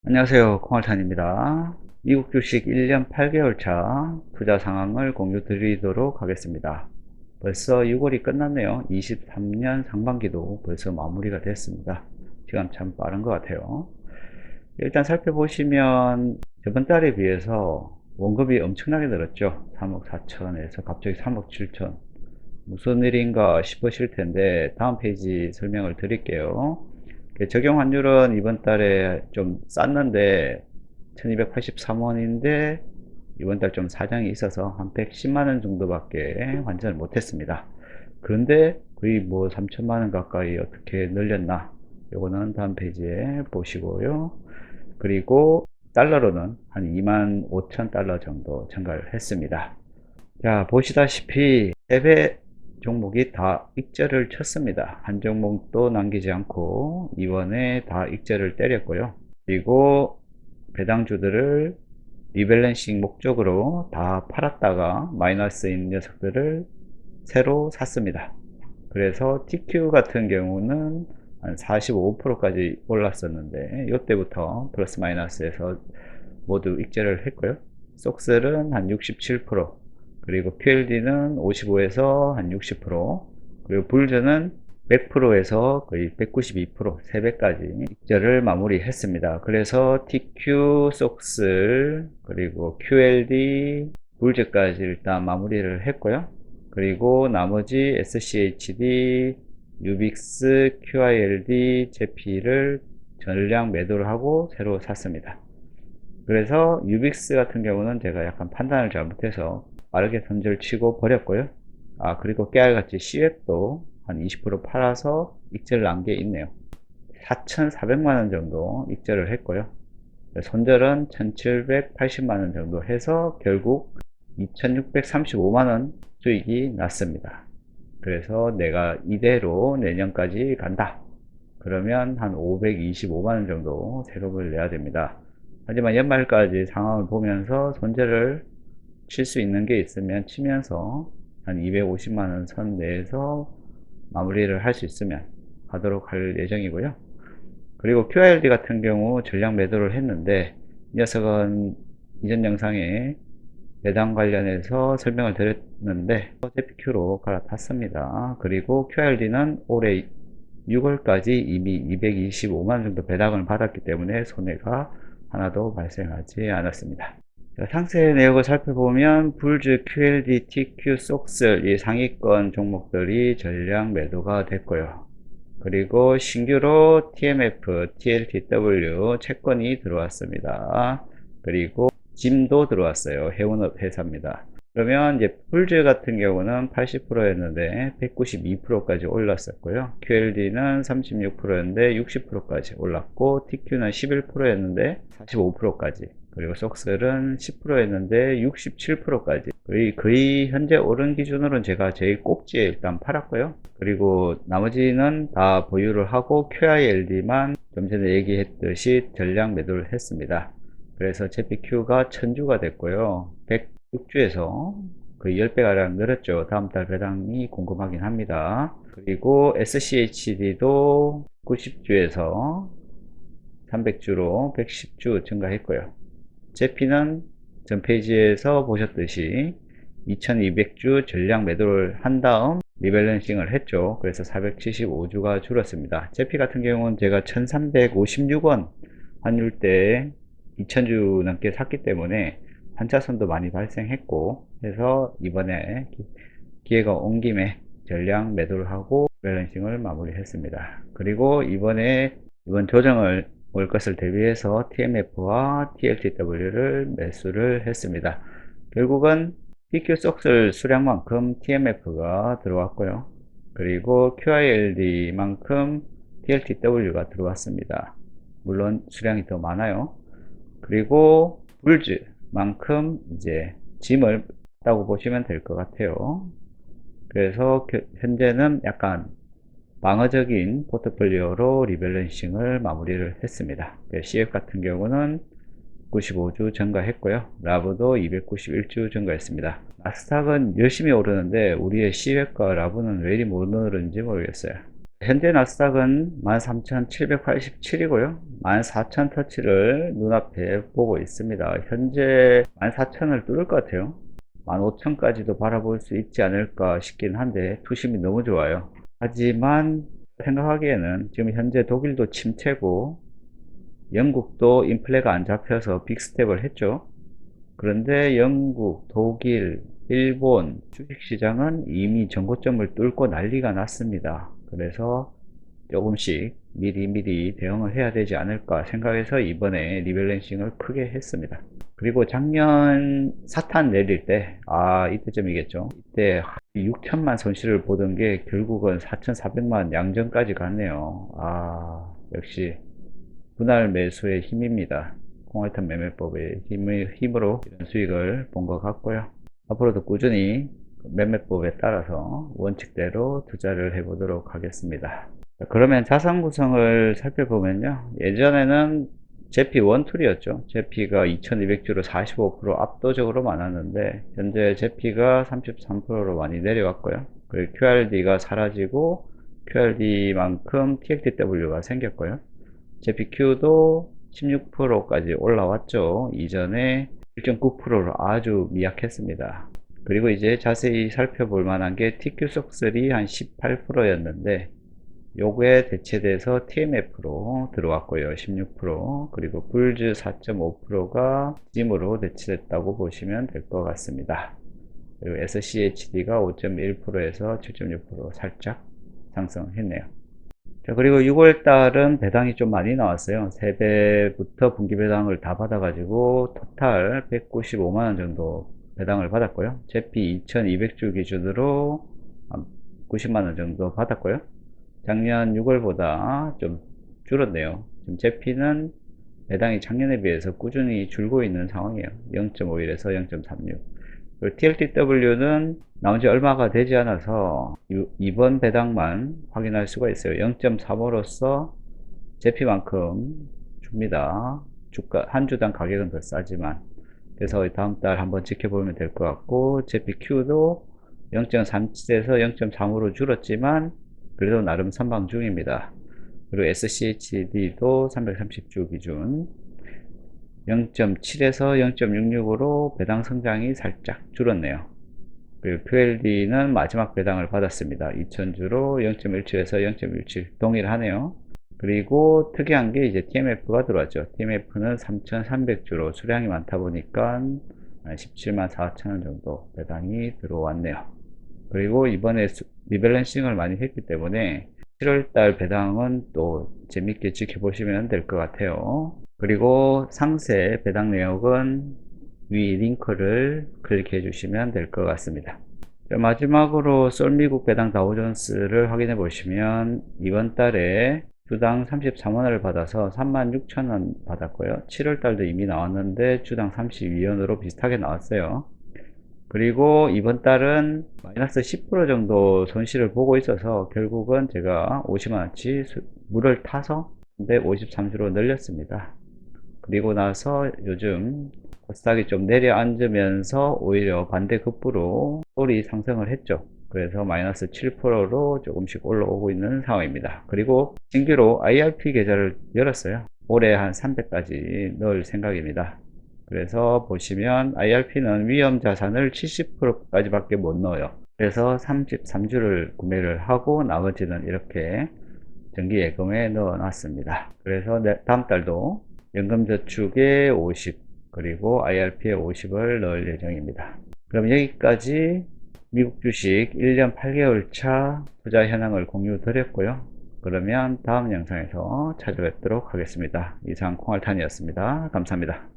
안녕하세요. 콩알탄입니다. 미국 주식 1년 8개월 차 투자 상황을 공유 드리도록 하겠습니다. 벌써 6월이 끝났네요. 23년 상반기도 벌써 마무리가 됐습니다. 시간 참 빠른 것 같아요. 일단 살펴보시면 저번 달에 비해서 원금이 엄청나게 늘었죠. 3억 4천에서 갑자기 3억 7천. 무슨 일인가 싶으실 텐데 다음 페이지 설명을 드릴게요. 적용 환율은 이번 달에 좀 쌌는데 1283원인데 이번 달 좀 사정이 있어서 한 110만원 정도밖에 환전을 못했습니다. 그런데 거의 뭐 3천만원 가까이 어떻게 늘렸나, 요거는 다음 페이지에 보시고요. 그리고 달러로는 한 2만 5천 달러 정도 증가를 했습니다. 자, 보시다시피 3배 종목이 다 익절을 쳤습니다. 한 종목도 남기지 않고 이번에 다 익절을 때렸고요. 그리고 배당주들을 리밸런싱 목적으로 다 팔았다가 마이너스인 녀석들을 새로 샀습니다. 그래서 TQ 같은 경우는 한 45%까지 올랐었는데 이때부터 플러스 마이너스에서 모두 익절을 했고요. 속셀은 한 67%, 그리고 QLD는 55에서 한 60%, 그리고 불저는 100%에서 거의 192%, 3배까지 익절을 마무리했습니다. 그래서 TQ, 속슬, 그리고 QLD, 불저까지 일단 마무리를 했고요. 그리고 나머지 SCHD, 유빅스, QILD, 제피를 전량 매도를 하고 새로 샀습니다. 그래서 유빅스 같은 경우는 제가 약간 판단을 잘못해서 빠르게 손절 치고 버렸고요. 그리고 깨알같이 C웹도 한 20% 팔아서 익절을 난 게 있네요. 4,400만원 정도 익절을 했고요. 손절은 1,780만원 정도 해서 결국 2,635만원 수익이 났습니다. 그래서 내가 이대로 내년까지 간다, 그러면 한 525만원 정도 세금을 내야 됩니다. 하지만 연말까지 상황을 보면서 손절을 칠 수 있는 게 있으면 치면서 한 250만원 선 내에서 마무리를 할 수 있으면 하도록 할 예정이고요. 그리고 QRD 같은 경우 전량 매도를 했는데, 이 녀석은 이전 영상에 배당 관련해서 설명을 드렸는데 JPQ로 갈아탔습니다. 그리고 QRD는 올해 6월까지 이미 225만 정도 배당을 받았기 때문에 손해가 하나도 발생하지 않았습니다. 상세 내역을 살펴보면 불즈, QLD, TQ, 속슬 이 상위권 종목들이 전량 매도가 됐고요. 그리고 신규로 TMF, TLTW 채권이 들어왔습니다. 그리고 짐도 들어왔어요. 해운업 회사입니다. 그러면 이제 풀즈 같은 경우는 80%였는데 192%까지 올랐었고요. QLD는 36%였는데 60%까지 올랐고, TQ는 11%였는데 45%까지, 그리고 속셀은 10%였는데 67%까지, 거의 현재 오른 기준으로는 제가 제일 꼭지에 일단 팔았고요. 그리고 나머지는 다 보유를 하고 QILD만 좀 전에 얘기했듯이 전량 매도를 했습니다. 그래서 JPQ가 1000주가 됐고요. 106주에서 거의 10배가량 늘었죠. 다음 달 배당이 궁금하긴 합니다. 그리고 SCHD도 90주에서 300주로 110주 증가했고요. 제피는 전 페이지에서 보셨듯이 2200주 전량 매도를 한 다음 리밸런싱을 했죠. 그래서 475주가 줄었습니다. 제피 같은 경우는 제가 1356원 환율 때 2000주 넘게 샀기 때문에 환차손도 많이 발생했고 해서 이번에 기회가 온 김에 전량 매도를 하고 밸런싱을 마무리했습니다. 그리고 이번 조정을 올 것을 대비해서 TMF와 TLTW를 매수를 했습니다. 결국은 PQ 속설 수량만큼 TMF가 들어왔고요. 그리고 QILD만큼 TLTW가 들어왔습니다. 물론 수량이 더 많아요. 그리고 불즈만큼 이제 짐을 했다고 보시면 될 것 같아요. 그래서 현재는 약간 방어적인 포트폴리오로 리밸런싱을 마무리를 했습니다. CF 같은 경우는 95주 증가했고요. 라브도 291주 증가했습니다. 나스닥은 열심히 오르는데 우리의 CF과 라브는 왜 이리 못 오르는지 모르겠어요. 현재 나스닥은 13,787이고요. 14,000 터치를 눈앞에 보고 있습니다. 현재 14,000을 뚫을 것 같아요. 15,000까지도 바라볼 수 있지 않을까 싶긴 한데 투심이 너무 좋아요. 하지만 생각하기에는 지금 현재 독일도 침체고 영국도 인플레가 안 잡혀서 빅스텝을 했죠. 그런데 영국, 독일, 일본 주식시장은 이미 전고점을 뚫고 난리가 났습니다. 그래서 조금씩 미리미리 대응을 해야 되지 않을까 생각해서 이번에 리밸런싱을 크게 했습니다. 그리고 작년 사탄 내릴 때, 이때쯤이겠죠. 이때 6천만 손실을 보던 게 결국은 4,400만 양전까지 갔네요. 역시 분할 매수의 힘입니다. 콩알탄 매매법의 힘으로 이런 수익을 본 것 같고요. 앞으로도 꾸준히 매매법에 따라서 원칙대로 투자를 해보도록 하겠습니다. 그러면 자산 구성을 살펴보면요. 예전에는 제피 원툴이었죠. 제피가 2200주로 45% 압도적으로 많았는데 현재 제피가 33%로 많이 내려왔고요. 그리고 QRD가 사라지고 QRD만큼 TLTW가 생겼고요. JPQ도 16%까지 올라왔죠. 이전에 1.9%로 아주 미약했습니다. 그리고 이제 자세히 살펴볼 만한 게 TQSOX3 한 18%였는데 요거에 대체돼서 TMF로 들어왔고요. 16%. 그리고 불즈 4.5%가 짐으로 대체됐다고 보시면 될 것 같습니다. 그리고 SCHD가 5.1%에서 7.6% 살짝 상승했네요. 자, 그리고 6월 달은 배당이 좀 많이 나왔어요. 3배부터 분기 배당을 다 받아가지고 토탈 195만원 정도 배당을 받았고요. 제피 2200주 기준으로 90만원 정도 받았고요. 작년 6월보다 좀 줄었네요. 지금 제피는 배당이 작년에 비해서 꾸준히 줄고 있는 상황이에요. 0.51에서 0.36. TLTW는 나온 지 얼마가 되지 않아서 이번 배당만 확인할 수가 있어요. 0.35로서 제피만큼 줍니다. 주가 한 주당 가격은 더 싸지만, 그래서 다음 달 한번 지켜보면 될 것 같고, 제피Q도 0.37에서 0.35로 줄었지만 그래도 나름 선방 중입니다. 그리고 SCHD도 330주 기준 0.7에서 0.66으로 배당 성장이 살짝 줄었네요. 그리고 QLD는 마지막 배당을 받았습니다. 2000주로 0.17에서 0.17 동일하네요. 그리고 특이한 게 이제 TMF가 들어왔죠. TMF는 3300주로 수량이 많다 보니까 17만 4천원 정도 배당이 들어왔네요. 그리고 이번에 리밸런싱을 많이 했기 때문에 7월달 배당은 또 재밌게 지켜보시면 될 것 같아요. 그리고 상세 배당 내역은 위 링크를 클릭해 주시면 될 것 같습니다. 마지막으로 썰미국 배당 다우존스를 확인해 보시면 이번 달에 주당 33원을 받아서 36,000원 받았고요. 7월 달도 이미 나왔는데 주당 32원으로 비슷하게 나왔어요. 그리고 이번 달은 마이너스 10% 정도 손실을 보고 있어서 결국은 제가 50만원치 물을 타서 153주로 늘렸습니다. 그리고 나서 요즘 코스닥이 좀 내려앉으면서 오히려 반대급부로 똘이 상승을 했죠. 그래서 마이너스 7%로 조금씩 올라오고 있는 상황입니다. 그리고 신규로 IRP 계좌를 열었어요. 올해 한 300까지 넣을 생각입니다. 그래서 보시면 IRP는 위험 자산을 70%까지 밖에 못 넣어요. 그래서 33주를 구매를 하고 나머지는 이렇게 정기예금에 넣어 놨습니다. 그래서 다음 달도 연금저축에 50 그리고 IRP에 50을 넣을 예정입니다. 그럼 여기까지 미국 주식 1년 8개월 차 투자 현황을 공유 드렸고요. 그러면 다음 영상에서 찾아뵙도록 하겠습니다. 이상 콩알탄이었습니다. 감사합니다.